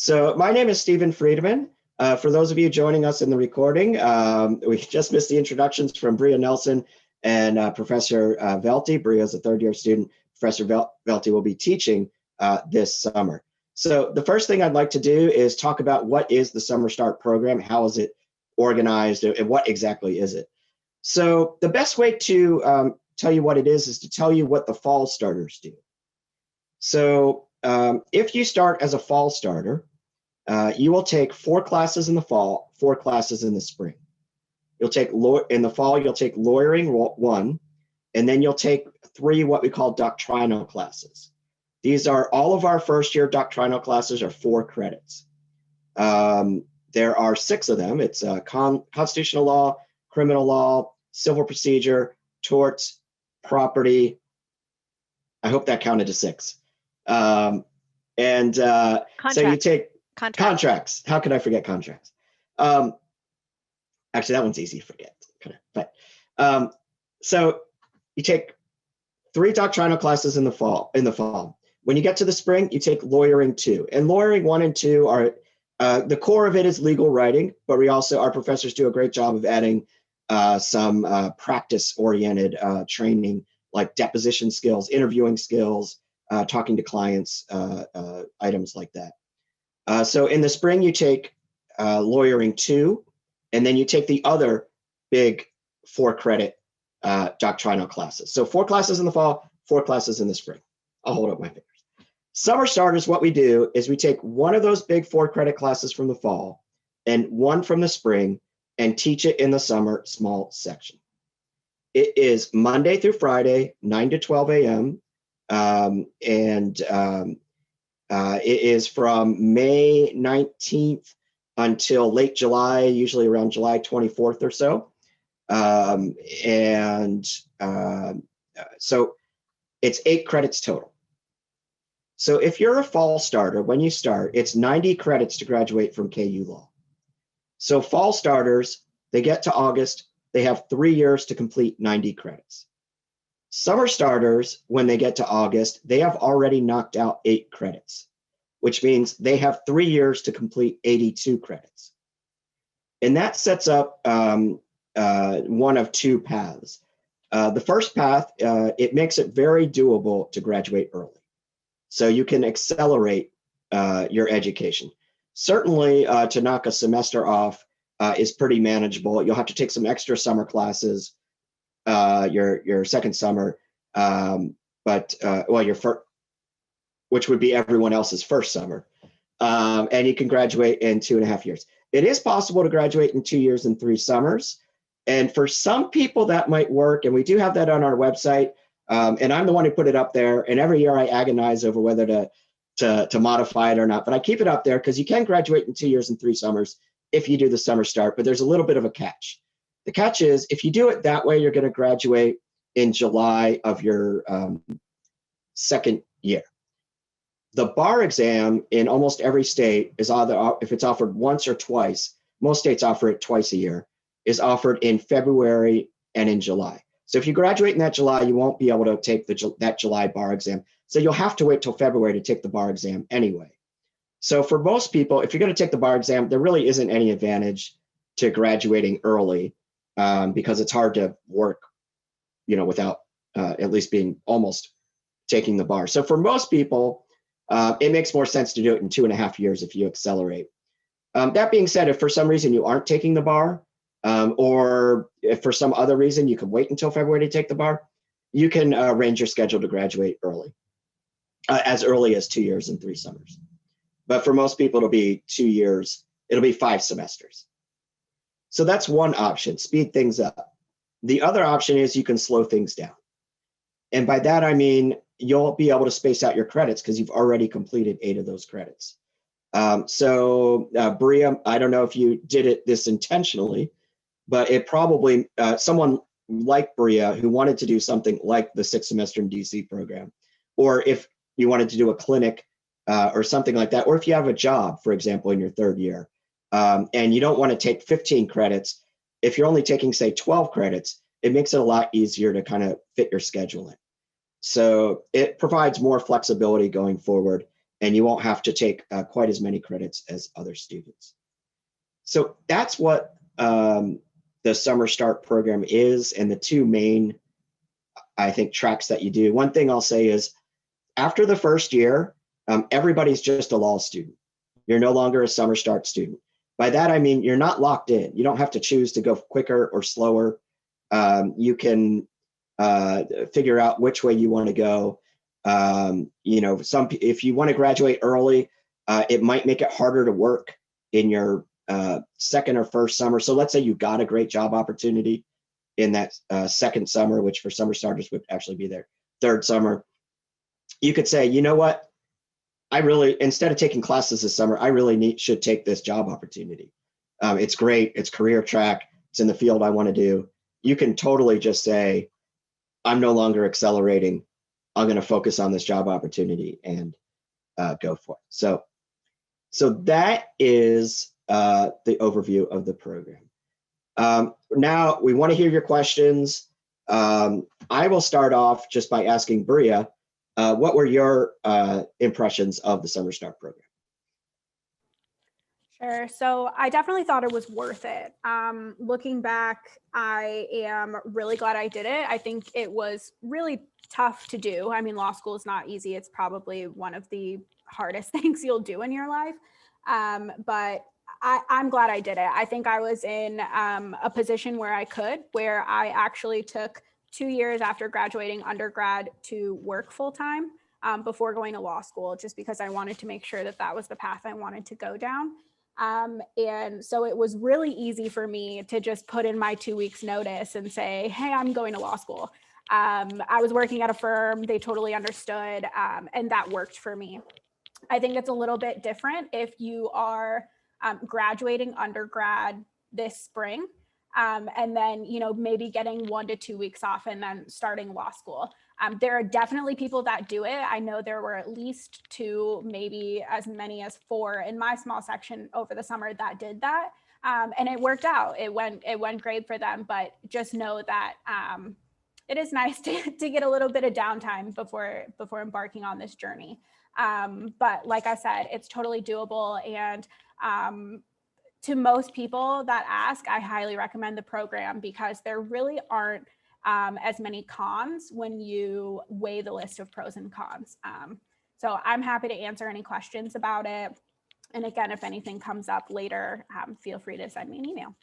So my name is Steven Freedman. For those of you joining us in the recording, we just missed the introductions from Bria Nelson and Professor Velte. Bria is a third-year student. Professor Velte will be teaching this summer. So the first thing I'd like to do is talk about what is the Summer Start program, how is it organized, and what exactly is it? So the best way to tell you what it is to tell you what the fall starters do. So if you start as a fall starter, you will take 4 classes in the fall, 4 classes in the spring. You'll take in the fall, you'll take lawyering 1, and then you'll take 3 what we call doctrinal classes. These are all of our first year doctrinal classes are 4 credits. There are 6 of them. It's constitutional law, criminal law, civil procedure, torts, property. I hope that counted to 6. So you take contracts. How could I forget contracts? Actually, that one's easy to forget. But so you take 3 doctrinal classes in the fall. When you get to the spring, you take lawyering 2. And lawyering 1 and 2 are the core of it is legal writing, but our professors do a great job of adding some practice-oriented training like deposition skills, interviewing skills, talking to clients, items like that. So in the spring, you take lawyering 2, and then you take the other big 4-credit doctrinal classes. So 4 classes in the fall, 4 classes in the spring. I'll hold up my fingers. Summer starters, what we do is we take one of those big 4-credit classes from the fall and 1 from the spring and teach it in the summer small section. It is Monday through Friday, 9 to 12 a.m. It is from May 19th until late July, usually around July 24th or so. So it's 8 credits total. So if you're a fall starter, when you start, it's 90 credits to graduate from KU Law. So fall starters, they get to August, they have 3 years to complete 90 credits. Summer starters, when they get to August, they have already knocked out 8 credits, which means they have 3 years to complete 82 credits. And that sets up one of 2 paths. The first path, it makes it very doable to graduate early. So you can accelerate your education. Certainly to knock a semester off is pretty manageable. You'll have to take some extra summer classes your second summer, which would be everyone else's first summer. And you can graduate in 2.5 years. It is possible to graduate in 2 years and 3 summers. And for some people that might work, and we do have that on our website. And I'm the one who put it up there. And every year I agonize over whether to modify it or not. But I keep it up there because you can graduate in 2 years and 3 summers if you do the summer start. But there's a little bit of a catch. The catch is if you do it that way, you're going to graduate in July of your second year. The bar exam in almost every state is either, if it's offered once or twice, most states offer it twice a year, is offered in February and in July. So if you graduate in that July, you won't be able to take that July bar exam. So you'll have to wait till February to take the bar exam anyway. So for most people, if you're going to take the bar exam, there really isn't any advantage to graduating early because it's hard to work, without at least being almost taking the bar. So for most people, it makes more sense to do it in 2.5 years if you accelerate. That being said, if for some reason you aren't taking the bar, or if for some other reason you can wait until February to take the bar, you can arrange your schedule to graduate early, as early as 2 years and 3 summers. But for most people, it'll be 2 years. It'll be 5 semesters. So that's one option, speed things up. The other option is you can slow things down. And by that, I mean, you'll be able to space out your credits because you've already completed 8 of those credits. Bria, I don't know if you did this intentionally, but it probably, someone like Bria who wanted to do something like the 6-semester in DC program, or if you wanted to do a clinic or something like that, or if you have a job, for example, in your 3rd year, and you don't want to take 15 credits, if you're only taking, say, 12 credits, it makes it a lot easier to kind of fit your schedule in. So it provides more flexibility going forward. and you won't have to take quite as many credits as other students. So that's what the Summer Start program is, and the two main, I think, tracks that you do. One thing I'll say is after the first year, everybody's just a law student. You're no longer a Summer Start student. By that, I mean, you're not locked in. You don't have to choose to go quicker or slower. You can figure out which way you want to go. If you want to graduate early, it might make it harder to work in your second or first summer. So let's say you got a great job opportunity in that second summer, which for summer starters would actually be their third summer. You could say, you know what? Instead of taking classes this summer, I really should take this job opportunity. It's great. It's career track. It's in the field I want to do. You can totally just say, I'm no longer accelerating. I'm going to focus on this job opportunity and go for it. So that is the overview of the program. Now we want to hear your questions. I will start off just by asking Bria, what were your impressions of the Summer Start program? Sure. So I definitely thought it was worth it. Looking back, I am really glad I did it. I think it was really tough to do. I mean, law school is not easy. It's probably one of the hardest things you'll do in your life. But I'm glad I did it. I think I was in a position where I actually took 2 years after graduating undergrad to work full time before going to law school, just because I wanted to make sure that that was the path I wanted to go down. And so it was really easy for me to just put in my 2 weeks notice and say, hey, I'm going to law school. I was working at a firm, they totally understood, and that worked for me. I think it's a little bit different if you are graduating undergrad this spring, and then, maybe getting 1 to 2 weeks off and then starting law school. There are definitely people that do it. I know there were at least 2, maybe as many as 4 in my small section over the summer that did that. And it worked out. It went great for them, but just know that it is nice to get a little bit of downtime before embarking on this journey. But like I said, it's totally doable. And to most people that ask, I highly recommend the program because there really aren't as many cons when you weigh the list of pros and cons. So I'm happy to answer any questions about it. And again, if anything comes up later, feel free to send me an email.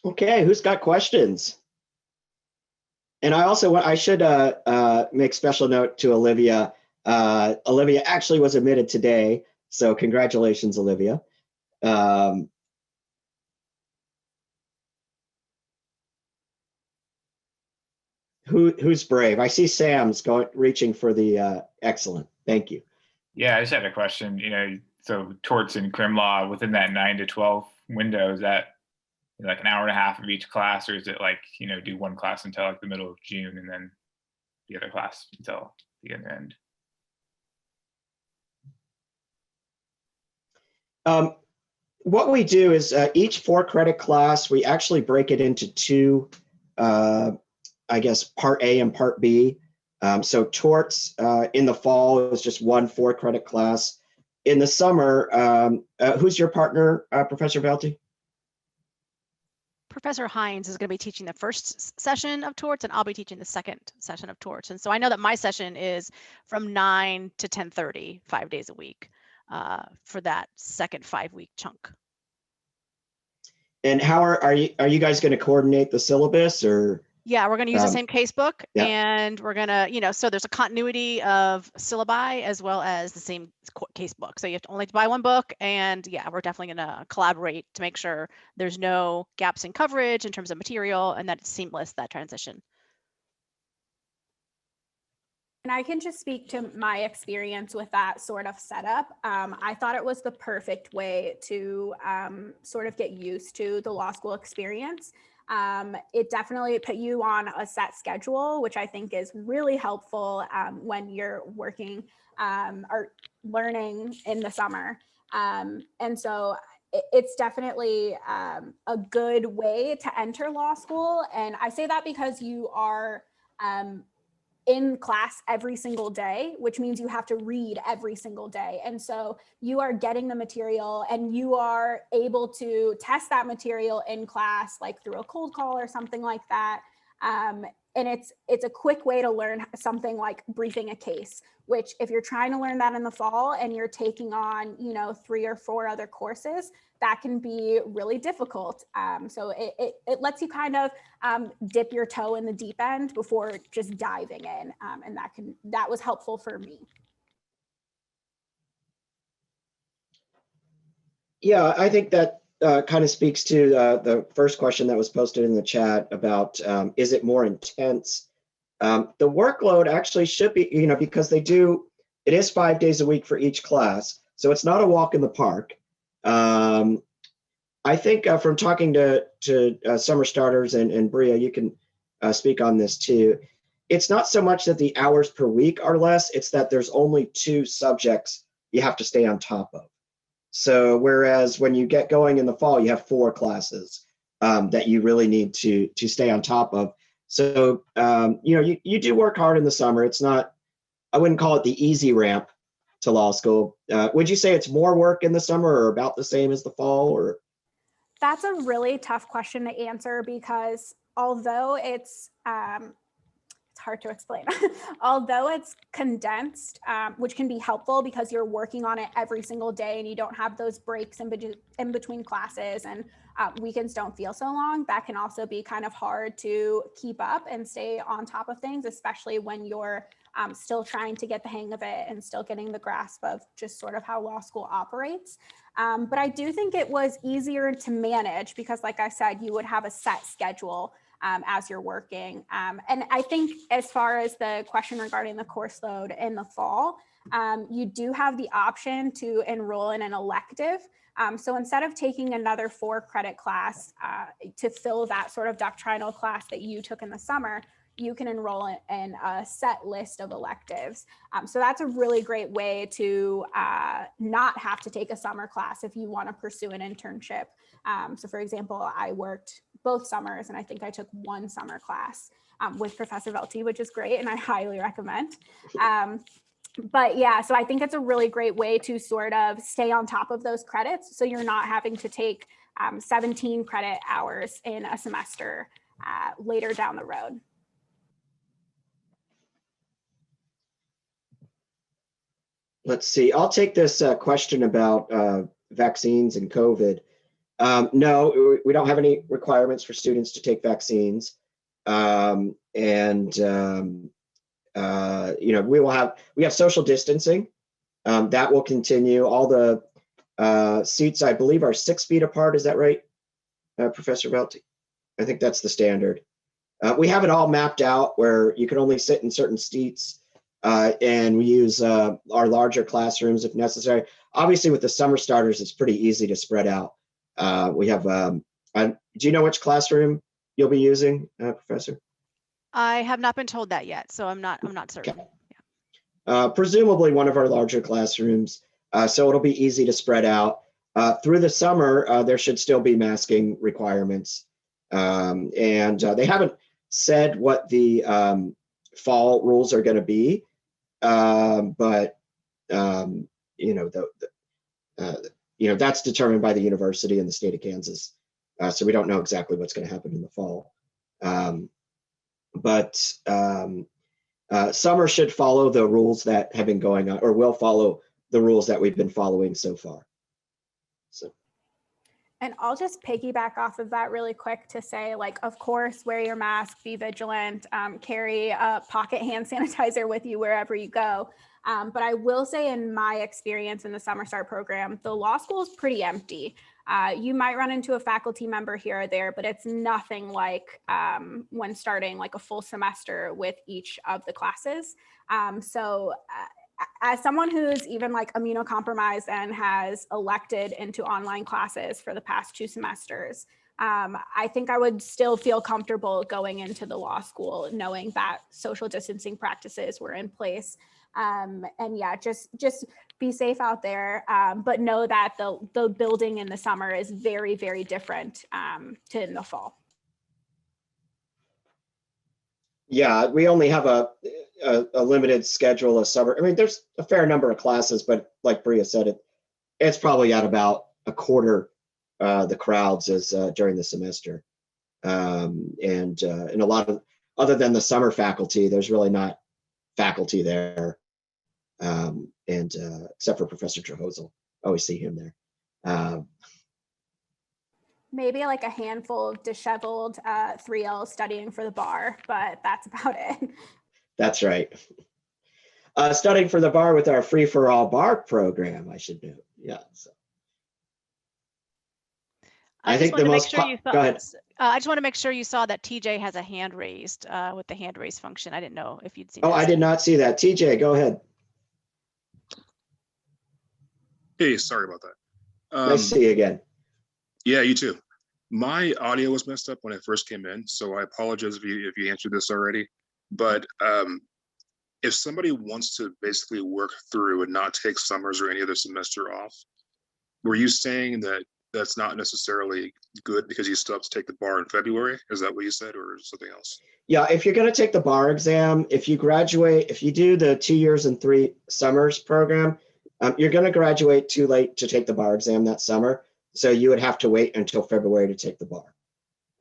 Okay, who's got questions? And I should make special note to Olivia. Olivia actually was admitted today, so congratulations, Olivia. Who's brave? I see Sam's reaching for the excellent. Thank you. Yeah, I just had a question. So torts and crim law within that 9 to 12 window, is that like an hour and a half of each class, or is it like, do one class until like the middle of June and then the other class until the end? What we do is each 4-credit class, we actually break it into 2, I guess, Part A and Part B. So torts in the fall is just 1 4-credit class. In the summer, who's your partner, Professor Velte? Professor Hines is going to be teaching the first session of torts, and I'll be teaching the second session of torts. And so I know that my session is from 9 to 10:30, 5 days a week for that second 5-week chunk. And how are you guys going to coordinate the syllabus, or? Yeah, we're going to use the same casebook, yeah. And we're going to, so there's a continuity of syllabi as well as the same casebook. So you have to only buy one book, and yeah, we're definitely going to collaborate to make sure there's no gaps in coverage in terms of material and that it's seamless, that transition. And I can just speak to my experience with that sort of setup. I thought it was the perfect way to sort of get used to the law school experience. It definitely put you on a set schedule, which I think is really helpful when you're working or learning in the summer. And so it's definitely a good way to enter law school. And I say that because you are in class every single day, which means you have to read every single day. And so you are getting the material and you are able to test that material in class, like through a cold call or something like that. And it's a quick way to learn something like briefing a case, which if you're trying to learn that in the fall and you're taking on, 3 or 4 other courses, that can be really difficult. So it lets you kind of dip your toe in the deep end before just diving in. And that was helpful for me. Yeah, I think that kind of speaks to the first question that was posted in the chat about is it more intense? The workload actually should be, because it is 5 days a week for each class. So it's not a walk in the park. I think from talking to summer starters, and Bria, you can speak on this too. It's not so much that the hours per week are less, it's that there's only 2 subjects you have to stay on top of. So whereas when you get going in the fall, you have 4 classes that you really need to stay on top of. So, you do work hard in the summer. It's not, I wouldn't call it the easy ramp to law school. Would you say it's more work in the summer or about the same as the fall? Or that's a really tough question to answer because although it's hard to explain. Although it's condensed, which can be helpful because you're working on it every single day and you don't have those breaks in between classes, and weekends don't feel so long, that can also be kind of hard to keep up and stay on top of things, especially when you're still trying to get the hang of it and still getting the grasp of just sort of how law school operates. But I do think it was easier to manage because, like I said, you would have a set schedule as you're working. And I think as far as the question regarding the course load in the fall, you do have the option to enroll in an elective. So instead of taking another 4-credit class to fill that sort of doctrinal class that you took in the summer, you can enroll in a set list of electives. So that's a really great way to not have to take a summer class if you want to pursue an internship. So for example, I worked both summers and I think I took 1 summer class with Professor Velte, which is great and I highly recommend. But yeah, so I think it's a really great way to sort of stay on top of those credits. So you're not having to take 17 credit hours in a semester later down the road. let's see, I'll take this question about vaccines and COVID. No, we don't have any requirements for students to take vaccines. We have social distancing. That will continue. All the seats, I believe, are 6 feet apart. Is that right, Professor Velte? I think that's the standard. We have it all mapped out where you can only sit in certain seats, and we use our larger classrooms if necessary. Obviously, with the summer starters, it's pretty easy to spread out. We have, do you know which classroom you'll be using, Professor? I have not been told that yet, so I'm not certain. Okay. Yeah. Presumably one of our larger classrooms, so it'll be easy to spread out. Through the summer, there should still be masking requirements. And they haven't said what the fall rules are going to be, but that's determined by the university and the state of Kansas. So we don't know exactly what's going to happen in the fall. But summer should follow the rules that have been going on, or will follow the rules that we've been following so far. So. And I'll just piggyback off of that really quick to say, like, of course, wear your mask, be vigilant, carry a pocket hand sanitizer with you wherever you go. But I will say in my experience in the Summer Start program, the law school is pretty empty. You might run into a faculty member here or there, but it's nothing like when starting like a full semester with each of the classes. As someone who's even like immunocompromised and has elected into online classes for the past 2 semesters, I think I would still feel comfortable going into the law school knowing that social distancing practices were in place. And yeah, just be safe out there, but know that the building in the summer is very, very different to in the fall. Yeah, we only have a limited schedule of summer. I mean, there's a fair number of classes, but like Bria said, it's probably at about a quarter the crowds as during the semester. And a lot of, other than the summer faculty, there's really not faculty there. Except for Professor Trehosel, always see him there. Maybe like a handful of disheveled 3Ls studying for the bar, but that's about it. That's right. Studying for the bar with our Free for All bar program, I should note. Yeah. So. I think the most. Go ahead. I just want to make sure you saw that TJ has a hand raised with the hand raise function. I didn't know if you'd seen that. Oh, I did not see that. TJ, go ahead. Hey, sorry about that. Nice to see you again. Yeah, you too. My audio was messed up when I first came in, so I apologize if you answered this already. But if somebody wants to basically work through and not take summers or any other semester off, were you saying that that's not necessarily good because you still have to take the bar in February? Is that what you said, or something else? Yeah, if you're going to take the bar exam, if you graduate, if you do the 2 years and 3 summers program, you're going to graduate too late to take the bar exam that summer. So you would have to wait until February to take the bar.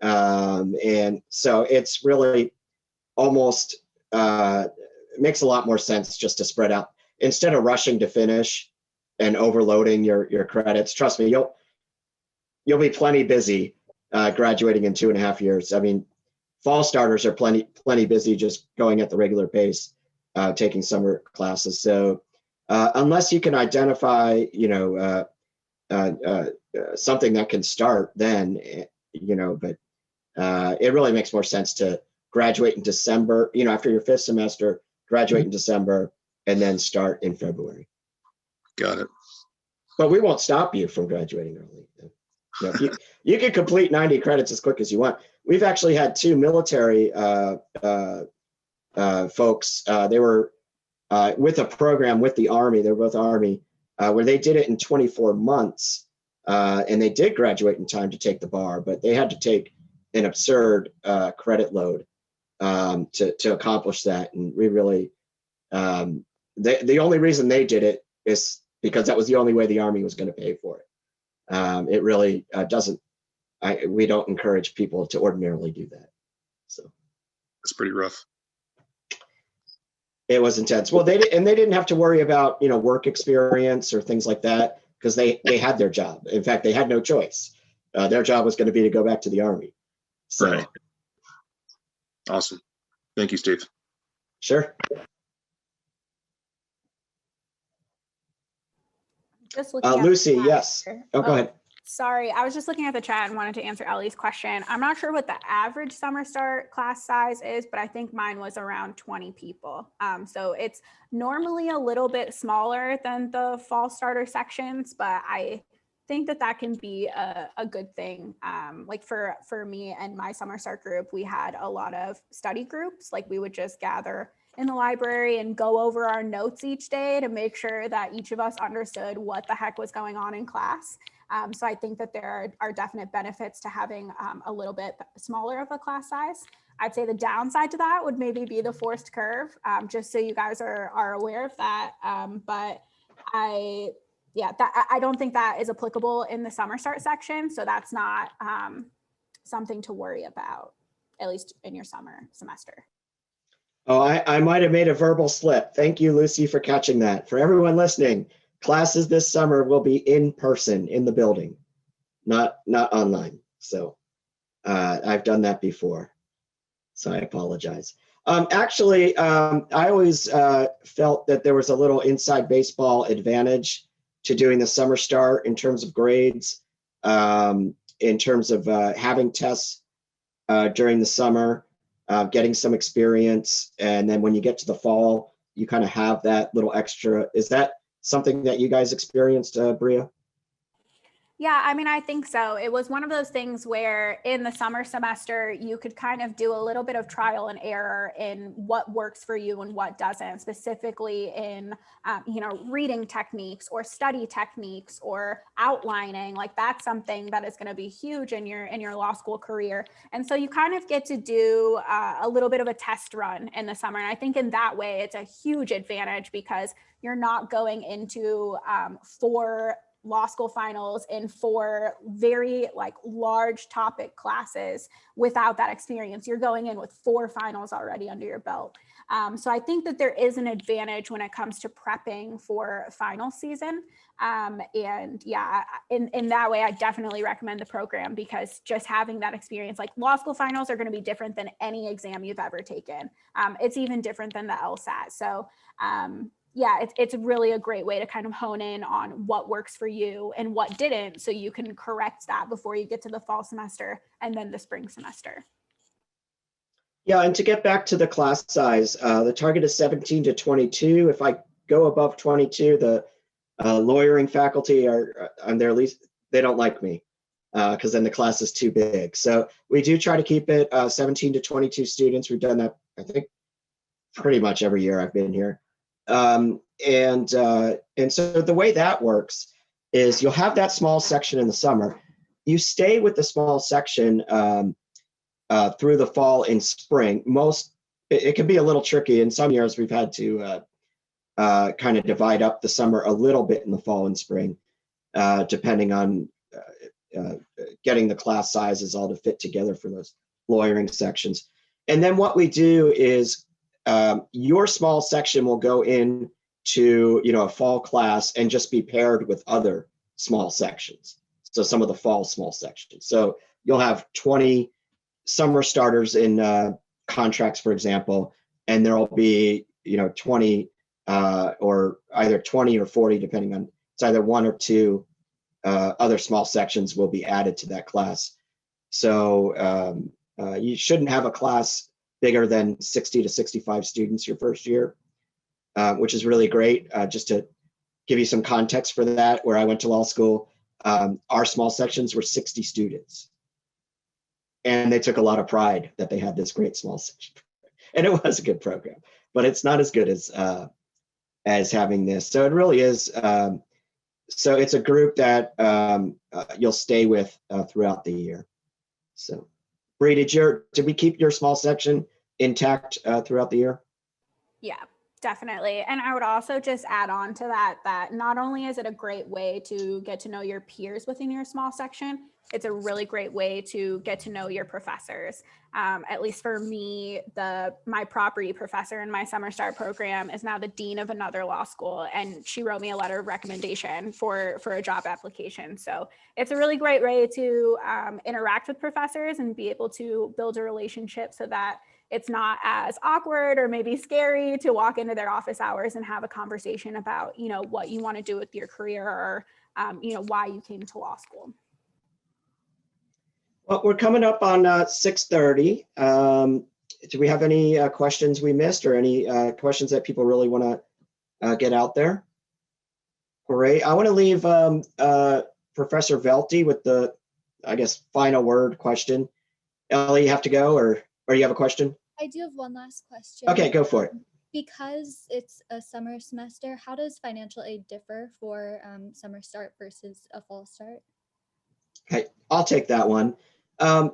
And so it's really almost, it makes a lot more sense just to spread out. Instead of rushing to finish and overloading your credits, trust me, you'll be plenty busy graduating in 2.5 years. I mean, fall starters are plenty busy just going at the regular pace, taking summer classes. So unless you can identify, something that can start then, but it really makes more sense to graduate in December, after your 5th semester, graduate in December, and then start in February. Got it. But we won't stop you from graduating early. You can complete 90 credits as quick as you want. We've actually had 2 military folks. They were with a program with the Army. They're both Army, where they did it in 24 months. And they did graduate in time to take the bar, but they had to take an absurd credit load to accomplish that. And we really, the only reason they did it is because that was the only way the Army was going to pay for it. It really we don't encourage people to ordinarily do that. So it's pretty rough. It was intense. Well, they didn't have to worry about, work experience or things like that because they had their job. In fact, they had no choice. Their job was going to be to go back to the Army. So. Right. Awesome. Thank you, Steve. Sure. Just looking Lucy, yes. Oh, go ahead. Sorry, I was just looking at the chat and wanted to answer Ellie's question. I'm not sure what the average summer start class size is, but I think mine was around 20 people. So it's normally a little bit smaller than the fall starter sections, but I think that can be a good thing. Like for me and my summer start group, we had a lot of study groups. Like we would just gather in the library and go over our notes each day to make sure that each of us understood what the heck was going on in class. So I think that there are definite benefits to having a little bit smaller of a class size. I'd say the downside to that would maybe be the forced curve, just so you guys are aware of that. But I don't think that is applicable in the summer start section. So that's not something to worry about, at least in your summer semester. Oh, I might have made a verbal slip. Thank you, Lucy, for catching that. For everyone listening, classes this summer will be in person in the building, not online. So I've done that before, so I apologize. Actually, I always felt that there was a little inside baseball advantage to doing the summer start in terms of grades, in terms of having tests during the summer, getting some experience. And then when you get to the fall, you kind of have that little extra. Is that something that you guys experienced, Bria? Yeah, I mean, I think so. It was one of those things where in the summer semester, you could kind of do a little bit of trial and error in what works for you and what doesn't, specifically in, reading techniques or study techniques or outlining. Like that's something that is going to be huge in your law school career. And so you kind of get to do a little bit of a test run in the summer. And I think in that way, it's a huge advantage because you're not going into 4 law school finals in 4 very like large topic classes without that experience. You're going in with 4 finals already under your belt. So I think that there is an advantage when it comes to prepping for final season. And yeah, in that way, I definitely recommend the program because just having that experience, like law school finals are going to be different than any exam you've ever taken. It's even different than the LSAT. So yeah, it's really a great way to kind of hone in on what works for you and what didn't, so you can correct that before you get to the fall semester and then the spring semester. Yeah, and to get back to the class size, the target is 17 to 22. If I go above 22, the lawyering faculty are on their least, they don't like me because then the class is too big. So we do try to keep it 17 to 22 students. We've done that, I think, pretty much every year I've been here. And so the way that works is you'll have that small section in the summer. You stay with the small section through the fall and spring. It can be a little tricky. In some years, we've had to kind of divide up the summer a little bit in the fall and spring, depending on getting the class sizes all to fit together for those lawyering sections. And then what we do is your small section will go into a fall class and just be paired with other small sections. So some of the fall small sections. So you'll have 20 summer starters in contracts, for example, and there'll be 20 or either 20 or 40, depending on, it's either 1 or 2 other small sections will be added to that class. So you shouldn't have a class bigger than 60 to 65 students your first year, which is really great. Just to give you some context for that, where I went to law school, our small sections were 60 students. And they took a lot of pride that they had this great small section. And it was a good program, but it's not as good as having this. So it really is. So it's a group that you'll stay with throughout the year. So Bri, did we keep your small section intact throughout the year? Yeah, definitely. And I would also just add on to that not only is it a great way to get to know your peers within your small section, it's a really great way to get to know your professors. At least for me, my property professor in my summer start program is now the dean of another law school, and she wrote me a letter of recommendation for a job application. So it's a really great way to interact with professors and be able to build a relationship so that it's not as awkward or maybe scary to walk into their office hours and have a conversation about, what you want to do with your career or, why you came to law school. Well, we're coming up on 6:30. Do we have any questions we missed or any questions that people really want to get out there? Great. I want to leave Professor Velte with the, I guess, final word question. Ellie, you have to go or you have a question? I do have one last question. Okay, go for it. Because it's a summer semester, how does financial aid differ for summer start versus a fall start? Okay, I'll take that one.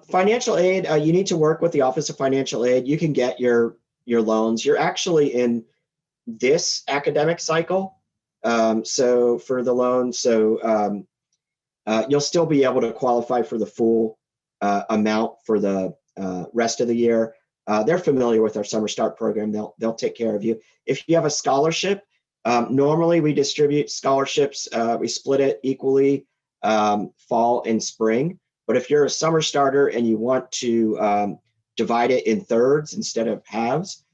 Financial aid, you need to work with the Office of Financial Aid. You can get your loans. You're actually in this academic cycle. So for the loan, you'll still be able to qualify for the full amount for the rest of the year. They're familiar with our summer start program. They'll take care of you. If you have a scholarship, normally we distribute scholarships. We split it equally, fall and spring. But if you're a summer starter and you want to divide it in thirds instead of halves,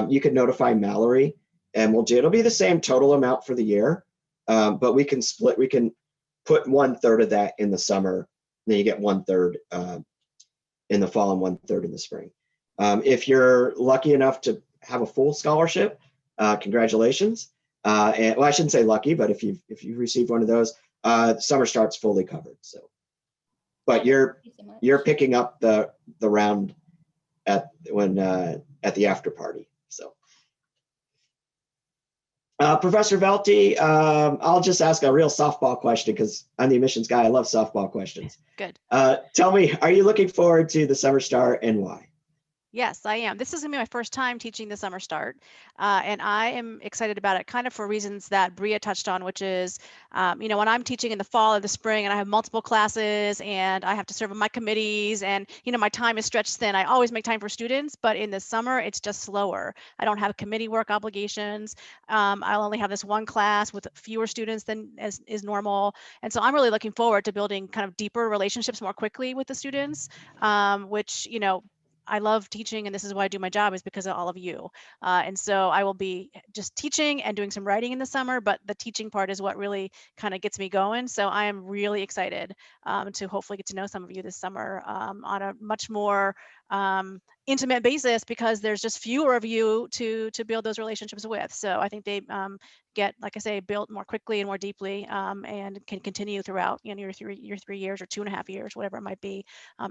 you can notify Mallory and it'll be the same total amount for the year, but we can put 1/3 of that in the summer, then you get 1/3 in the fall and 1/3 in the spring. If you're lucky enough to have a full scholarship, congratulations. And well, I shouldn't say lucky, but if you've received one of those, Summer Start's fully covered. So, but Thank you so much. you're picking up the round at the after party. So, Professor Velte, I'll just ask a real softball question because I'm the admissions guy. I love softball questions. Good. Tell me, are you looking forward to the Summer Start and why? Yes, I am. This is going to be my first time teaching the Summer Start, and I am excited about it kind of for reasons that Bria touched on, which is, when I'm teaching in the fall or the spring and I have multiple classes and I have to serve on my committees and, my time is stretched thin, I always make time for students, but in the summer, it's just slower. I don't have committee work obligations. I'll only have this one class with fewer students than as is normal. And so I'm really looking forward to building kind of deeper relationships more quickly with the students, which, I love teaching, and this is why I do my job, is because of all of you. And so I will be just teaching and doing some writing in the summer, but the teaching part is what really kind of gets me going. So I am really excited to hopefully get to know some of you this summer on a much more intimate basis, because there's just fewer of you to build those relationships with. So I think they get, like I say, built more quickly and more deeply, and can continue throughout your 3 years or 2.5 years, whatever it might be,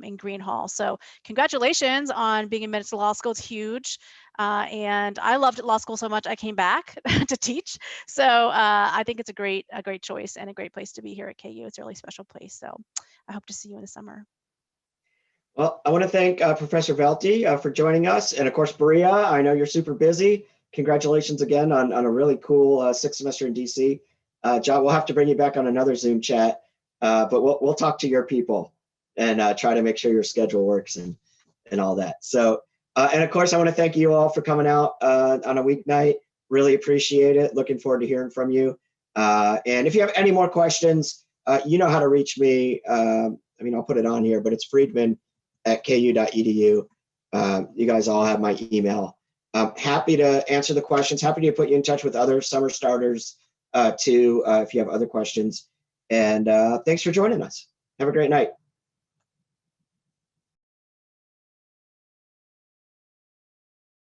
in Green Hall. So congratulations on being admitted to law school. It's huge. And I loved law school so much, I came back to teach. So I think it's a great choice and a great place to be here at KU. It's a really special place. So I hope to see you in the summer. Well, I want to thank Professor Velte for joining us. And of course, Bria, I know you're super busy. Congratulations again on a really cool sixth semester in DC. John, we'll have to bring you back on another Zoom chat, but we'll talk to your people and try to make sure your schedule works and all that. So, and of course, I want to thank you all for coming out on a weeknight. Really appreciate it. Looking forward to hearing from you. And if you have any more questions, you know how to reach me. I'll put it on here, but it's friedman@ku.edu. You guys all have my email. Happy to answer the questions. Happy to put you in touch with other summer starters too, if you have other questions. And thanks for joining us. Have a great night.